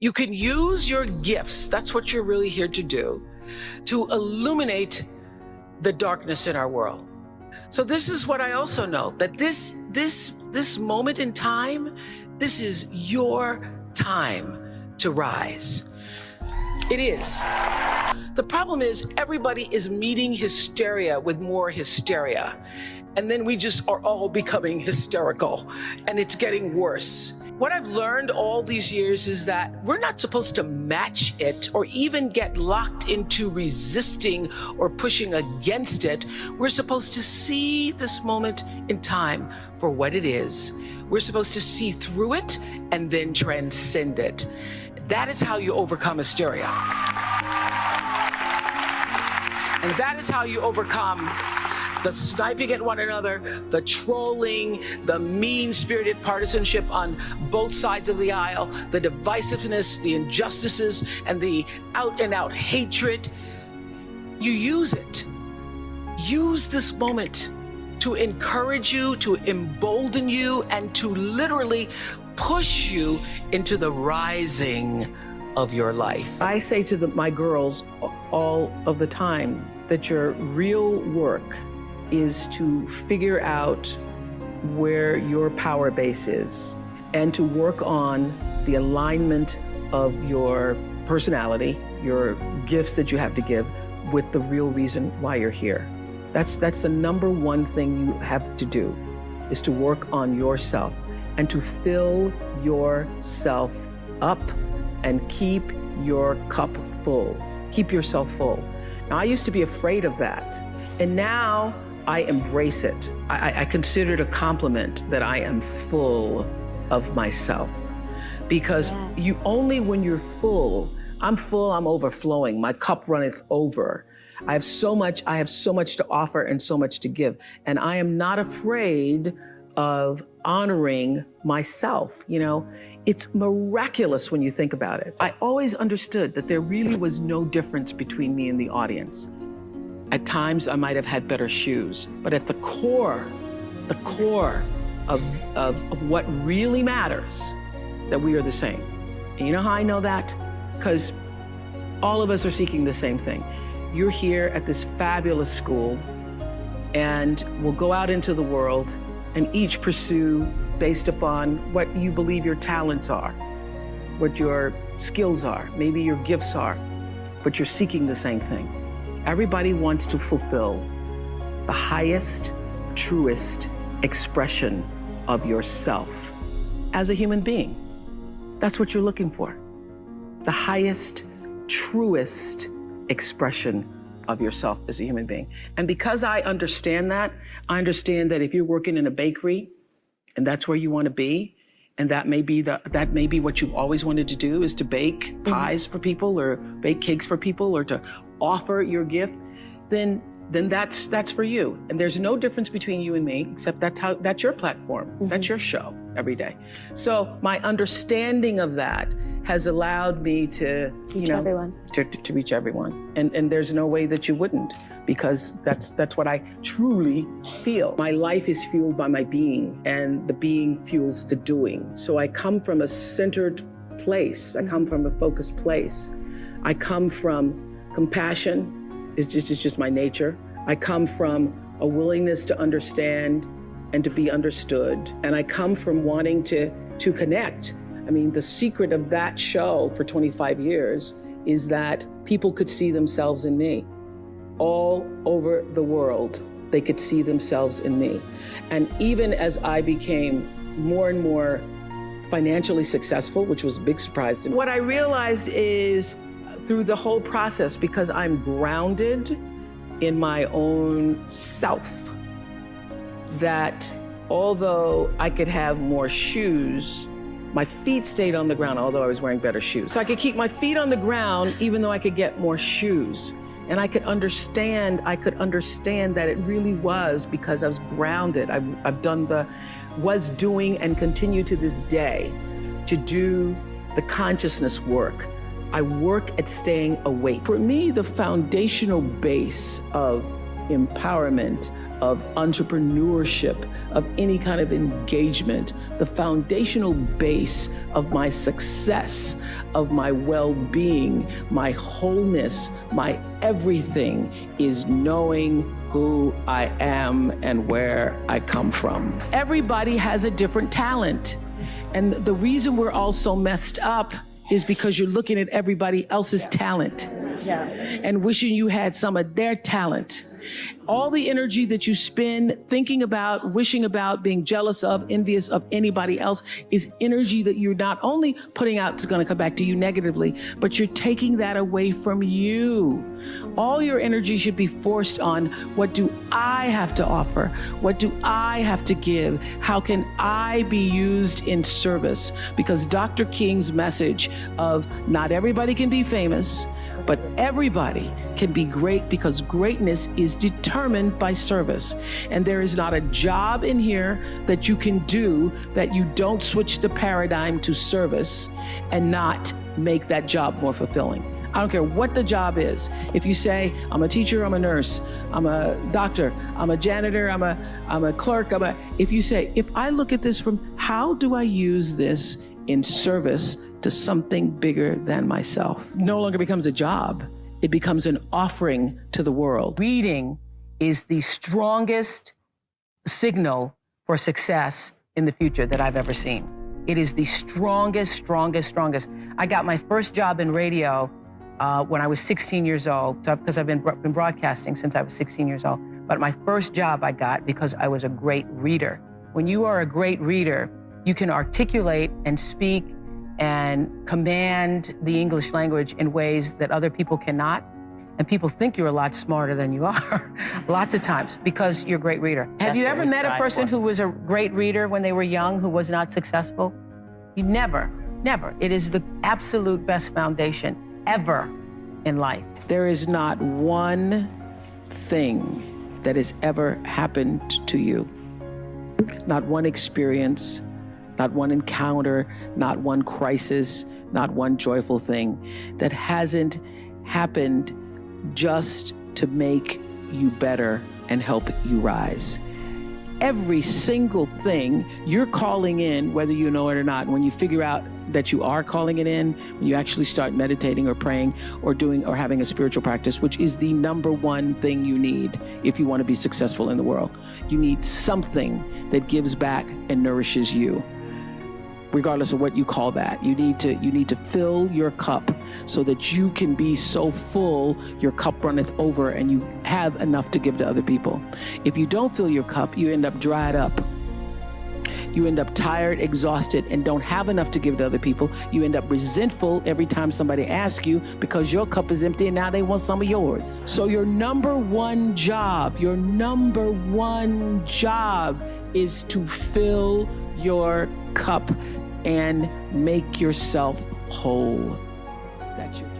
You can use your gifts, that's what you're really here to do, to illuminate the darkness in our world. So this is what I also know, that this moment in time, this is your time to rise. It is. The problem is everybody is meeting hysteria with more hysteria. And then we just are all becoming hysterical, and it's getting worse. What I've learned all these years is that we're not supposed to match it or even get locked into resisting or pushing against it. We're supposed to see this moment in time for what it is. We're supposed to see through it and then transcend it. That is how you overcome hysteria. And that is how you overcome the sniping at one another, the trolling, the mean-spirited partisanship on both sides of the aisle, the divisiveness, the injustices, and the out-and-out hatred. You use it. Use this moment to encourage you, to embolden you, and to literally push you into the rising of your life. I say to my girls all of the time that your real work is to figure out where your power base is and to work on the alignment of your personality, your gifts that you have to give, with the real reason why you're here. That's the number one thing you have to do, is to work on yourself and to fill yourself up and keep your cup full. Keep yourself full. Now, I used to be afraid of that, and now I embrace it. I consider it a compliment that I am full of myself, because you only when you're full, I'm full, I'm overflowing, my cup runneth over. I have so much to offer and so much to give. And I am not afraid of honoring myself. You know, it's miraculous when you think about it. I always understood that there really was no difference between me and the audience. At times I might have had better shoes, but at the core of what really matters, that we are the same. And you know how I know that? Because all of us are seeking the same thing. You're here at this fabulous school, and we'll go out into the world and each pursue based upon what you believe your talents are, what your skills are, maybe your gifts are, but you're seeking the same thing. Everybody wants to fulfill the highest, truest expression of yourself as a human being. That's what you're looking for. The highest, truest expression of yourself as a human being. And because I understand that if you're working in a bakery and that's where you want to be, and that may be what you've always wanted to do, is to bake pies for people or bake cakes for people or to offer your gift, then that's for you. And there's no difference between you and me, except that's your platform. That's your show every day. So my understanding of that has allowed me to reach everyone. To reach everyone. And there's no way that you wouldn't, because that's what I truly feel. My life is fueled by my being, and the being fuels the doing. So I come from a centered place. I come from a focused place. I come from compassion. It's just my nature. I come from a willingness to understand and to be understood. And I come from wanting to connect. I mean, the secret of that show for 25 years is that people could see themselves in me. All over the world, they could see themselves in me. And even as I became more and more financially successful, which was a big surprise to me, what I realized is through the whole process, because I'm grounded in my own self, that although I could have more shoes, my feet stayed on the ground, although I was wearing better shoes. So I could keep my feet on the ground, even though I could get more shoes. And I could understand that it really was because I was grounded. I've done was doing and continue to this day to do the consciousness work. I work at staying awake. For me, the foundational base of empowerment, of entrepreneurship, of any kind of engagement, the foundational base of my success, of my well-being, my wholeness, my everything is knowing who I am and where I come from. Everybody has a different talent. And the reason we're all so messed up is because you're looking at everybody else's talent and wishing you had some of their talent. All the energy that you spend thinking about, wishing about, being jealous of, envious of anybody else is energy that you're not only putting out is going to come back to you negatively, but you're taking that away from you. All your energy should be forced on, what do I have to offer? What do I have to give? How can I be used in service? Because Dr. King's message of not everybody can be famous, but everybody can be great, because greatness is determined by service. And there is not a job in here that you can do that you don't switch the paradigm to service and not make that job more fulfilling. I don't care what the job is. If you say, I'm a teacher, I'm a nurse, I'm a doctor, I'm a janitor, I'm a clerk, if you say, if I look at this from how do I use this in service to something bigger than myself, no longer becomes a job. It becomes an offering to the world. Reading is the strongest signal for success in the future that I've ever seen. It is the strongest. I got my first job in radio when I was 16 years old, because I've been broadcasting since I was 16 years old. But my first job I got because I was a great reader. When you are a great reader, you can articulate and speak and command the English language in ways that other people cannot. And people think you're a lot smarter than you are, lots of times, because you're a great reader. Have you ever met a person who was a great reader when they were young who was not successful? You never. It is the absolute best foundation ever in life. There is not one thing that has ever happened to you, not one experience, not one encounter, not one crisis, not one joyful thing that hasn't happened just to make you better and help you rise. Every single thing you're calling in, whether you know it or not, when you figure out that you are calling it in, when you actually start meditating or praying or doing or having a spiritual practice, which is the number one thing you need if you want to be successful in the world. You need something that gives back and nourishes you, regardless of what you call that. You need to fill your cup so that you can be so full your cup runneth over and you have enough to give to other people. If you don't fill your cup, you end up dried up. You end up tired, exhausted, and don't have enough to give to other people. You end up resentful every time somebody asks you because your cup is empty and now they want some of yours. So your number one job is to fill your cup and make yourself whole. That's your job.